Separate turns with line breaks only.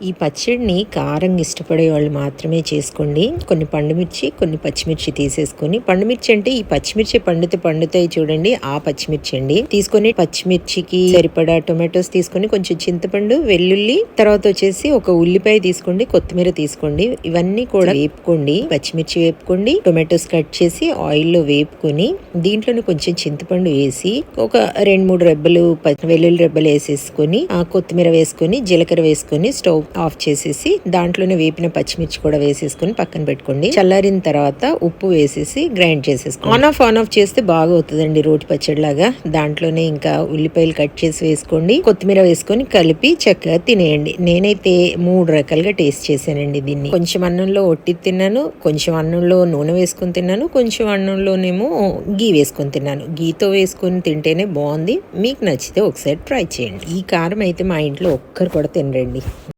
ఈ పచ్చడిని కారంగా ఇష్టపడే వాళ్ళు మాత్రమే చేసుకోండి. కొన్ని పండుమిర్చి, కొన్ని పచ్చిమిర్చి తీసేసుకొని, పండుమిర్చి అంటే ఈ పచ్చిమిర్చి పండుతాయి చూడండి, ఆ పచ్చిమిర్చి అండి తీసుకొని, పచ్చిమిర్చికి సరిపడా టొమాటోస్ తీసుకొని, కొంచెం చింతపండు, వెల్లుల్లి, తర్వాత వచ్చేసి ఒక ఉల్లిపాయ తీసుకోండి, కొత్తిమీర తీసుకోండి. ఇవన్నీ కూడా వేపుకోండి. పచ్చిమిర్చి వేపుకోండి, టొమాటోస్ కట్ చేసి ఆయిల్లో వేపుకొని, దీంట్లోనే కొంచెం చింతపండు వేసి, ఒక 2-3 రెబ్బలు వెల్లుల్లి రెబ్బలు వేసేసుకొని, ఆ కొత్తిమీర వేసుకొని, జీలకర్ర వేసుకొని స్టవ్ ఆఫ్ చేసేసి దాంట్లోనే వేపిన పచ్చిమిర్చి కూడా వేసేసుకొని పక్కన పెట్టుకోండి. చల్లారిన తర్వాత ఉప్పు వేసేసి గ్రైండ్ చేసేసుకోండి. ఆన్ ఆఫ్ చేస్తే బాగా అవుతుందండి రోటి పచ్చడి లాగా. దాంట్లోనే ఇంకా ఉల్లిపాయలు కట్ చేసి వేసుకోండి, కొత్తిమీర వేసుకొని కలిపి చక్కగా తినేయండి. నేనైతే 3 రకాలుగా టేస్ట్ చేశానండి దీన్ని. కొంచెం అన్నంలో ఒట్టి తిన్నాను, కొంచెం అన్నంలో నూనె వేసుకొని తిన్నాను, కొంచెం అన్నంలోనేమో గీ వేసుకొని తిన్నాను. గీతో వేసుకొని తింటేనే బాగుంది. మీకు నచ్చితే ఒకసారి ట్రై చేయండి. ఈ కారం అయితే మా ఇంట్లో ఒక్కరు కూడా తినరండి.